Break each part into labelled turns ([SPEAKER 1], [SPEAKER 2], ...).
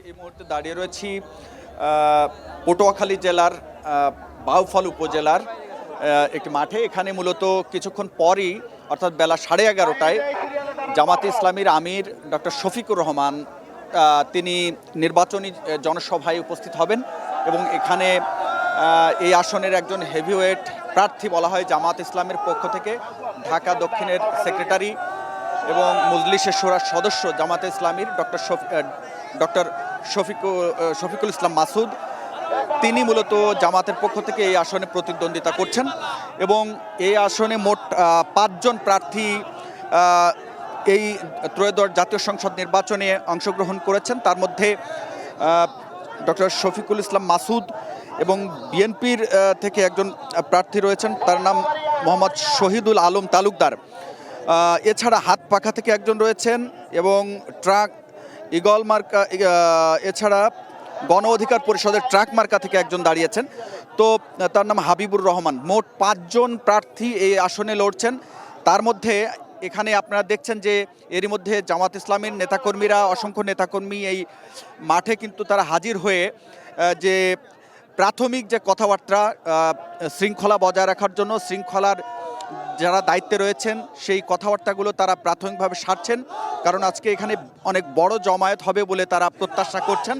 [SPEAKER 1] এই মুহূর্তে দাঁড়িয়ে রয়েছি পটুয়াখালী জেলার বাউফল উপজেলার একটি মাঠে। এখানে মূলত কিছুক্ষণ পরই অর্থাৎ বেলা 11:30টায় জামাতে ইসলামীর আমির ডক্টর শফিকুর রহমান তিনি নির্বাচনী জনসভায় উপস্থিত হবেন এবং এখানে এই আসনের একজন হেভিওয়েট প্রার্থী বলা হয় জামাত ইসলামের পক্ষ থেকে ঢাকা দক্ষিণের সেক্রেটারি এবং মজলিসের শোরার সদস্য জামাতে ইসলামীর ডক্টর শফিকুল ইসলাম মাসুদ, তিনি মূলত জামাতের পক্ষ থেকে এই আসনে প্রতিদ্বন্দ্বিতা করছেন এবং এই আসনে মোট 5 জন প্রার্থী এই ত্রয়োদশ জাতীয় সংসদ নির্বাচনে অংশগ্রহণ করেছেন। তার মধ্যে ডক্টর শফিকুল ইসলাম মাসুদ এবং বিএনপির থেকে একজন প্রার্থী রয়েছেন, তার নাম মোহাম্মদ শহীদুল আলম তালুকদার। এছাড়া হাত পাখা থেকে একজন রয়েছেন এবং ট্রাক ইগল মার্কা, এছাড়া গণ অধিকার পরিষদের ট্রাক মার্কা থেকে একজন দাঁড়িয়েছেন, তো তার নাম হাবিবুর রহমান। মোট 5 জন প্রার্থী এই আসনে লড়ছেন। তার মধ্যে এখানে আপনারা দেখছেন যে এরই মধ্যে জামাত ইসলামের নেতাকর্মীরা, অসংখ্য নেতাকর্মী এই মাঠে কিন্তু তারা হাজির হয়ে যে প্রাথমিক যে কথাবার্তা শৃঙ্খলা বজায় রাখার জন্য, শৃঙ্খলার যারা দায়িত্বে রয়েছেন সেই কথাবার্তাগুলো তারা প্রাথমিকভাবে সারছেন, কারণ আজকে এখানে অনেক বড় জমায়েত হবে বলে তারা প্রত্যাশা করছেন।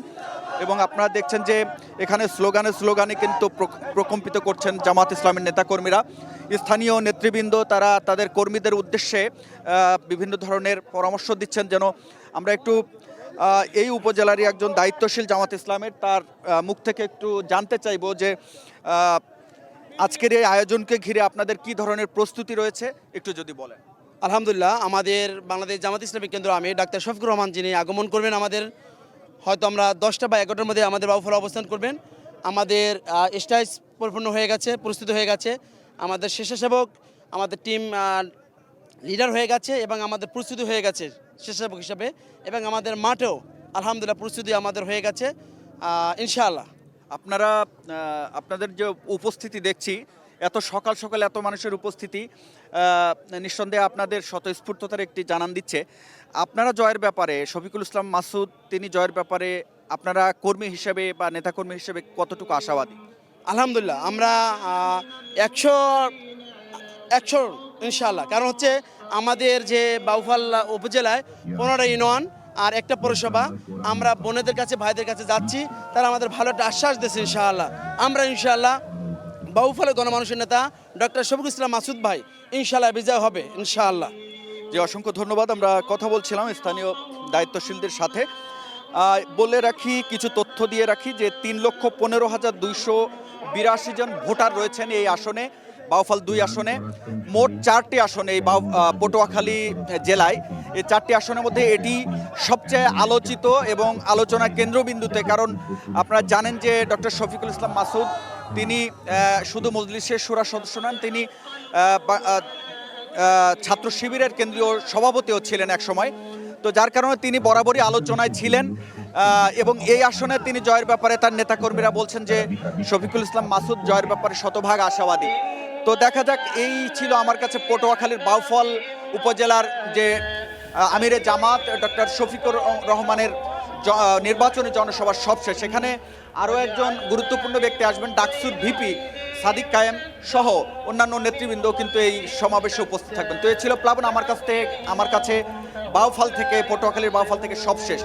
[SPEAKER 1] এবং আপনারা দেখছেন যে এখানে স্লোগানে কিন্তু প্রকম্পিত করছেন জামাত ইসলামের নেতাকর্মীরা। স্থানীয় নেতৃবৃন্দ তারা তাদের কর্মীদের উদ্দেশ্যে বিভিন্ন ধরনের পরামর্শ দিচ্ছেন। যেন আমরা একটু এই উপজেলারই একজন দায়িত্বশীল জামাত ইসলামের, তার মুখ থেকে একটু জানতে চাইব যে আজকের এই আয়োজনকে ঘিরে আপনাদের কি ধরনের প্রস্তুতি রয়েছে একটু যদি বলেন।
[SPEAKER 2] আলহামদুলিল্লাহ, আমাদের বাংলাদেশ জামাত ইসলামী কেন্দ্র আমির ডাক্তার শফিকুর রহমান যিনি আগমন করবেন, আমাদের হয়তো আমরা 10টা বা 11টার মধ্যে আমাদের বাউফলে অবস্থান করবেন। আমাদের স্টেজ পরিপূর্ণ হয়ে গেছে, প্রস্তুত হয়ে গেছে, আমাদের স্বেচ্ছাসেবক, আমাদের টিম লিডার হয়ে গেছে এবং আমাদের প্রস্তুতি হয়ে গেছে স্বেচ্ছাসেবক হিসাবে, এবং আমাদের মাঠেও আলহামদুলিল্লাহ প্রস্তুতি আমাদের হয়ে গেছে ইনশাআল্লাহ।
[SPEAKER 1] আপনারা আপনাদের যে উপস্থিতি দেখছি, এত সকাল সকাল এত মানুষের উপস্থিতি নিঃসন্দেহে আপনাদের স্বতঃস্ফূর্ততার একটি জানান দিচ্ছে। আপনারা জয়ের ব্যাপারে, শফিকুল ইসলাম মাসুদ তিনি জয়ের ব্যাপারে আপনারা কর্মী হিসেবে বা নেতাকর্মী হিসেবে কতটুকু আশাবাদী?
[SPEAKER 2] আলহামদুলিল্লাহ আমরা 100 ইনশাআল্লাহ, কারণ হচ্ছে আমাদের যে বাউফল উপজেলায় 15টা ইউনিয়ন আর একটা পৌরসভা, আমরা বোনেদের কাছে ভাইদের কাছে যাচ্ছি, তারা আমাদের ভালো একটা আশ্বাস দিয়েছে ইনশাআল্লাহ। আমরা ইনশাআল্লাহ বাউফলের গণমানুষের নেতা ডক্টর শফিকুল ইসলাম মাসুদ ভাই ইনশাআল্লাহ বিজয় হবে ইনশাআল্লাহ।
[SPEAKER 1] যে অসংখ্য ধন্যবাদ। আমরা কথা বলছিলাম স্থানীয় দায়িত্বশীলদের সাথে। বলে রাখি, কিছু তথ্য দিয়ে রাখি যে 3,15,282 জন ভোটার রয়েছেন এই আসনে, বাউফল 2 আসনে। মোট 4টি আসনে এই পটুয়াখালী জেলায়, এই 4টি আসনের মধ্যে এটি সবচেয়ে আলোচিত এবং আলোচনার কেন্দ্রবিন্দুতে, কারণ আপনারা জানেন যে ডক্টর শফিকুল ইসলাম মাসুদ তিনি শুধু মজলিসের শোরা সদস্য নন, তিনি ছাত্র শিবিরের কেন্দ্রীয় সভাপতিও ছিলেন এক সময়, তো যার কারণে তিনি বরাবরই আলোচনায় ছিলেন এবং এই আসনে তিনি জয়ের ব্যাপারে তার নেতাকর্মীরা বলছেন যে শফিকুল ইসলাম মাসুদ জয়ের ব্যাপারে শতভাগ আশাবাদী। তো দেখা যাক। এই ছিল আমার কাছে পটুয়াখালীর বাউফল উপজেলার যে আমিরে জামাত ডক্টর শফিকুর রহমানের নির্বাচনী জনসভার সবশেষ। সেখানে আরও একজন গুরুত্বপূর্ণ ব্যক্তি আসবেন, ডাকসুর ভিপি সাদিক কায়েম সহ অন্যান্য নেতৃবৃন্দ কিন্তু এই সমাবেশে উপস্থিত থাকবেন। তো এই ছিল প্লাবন আমার কাছে বাউফল থেকে, পটুয়াখালীর বাউফল থেকে সবশেষ।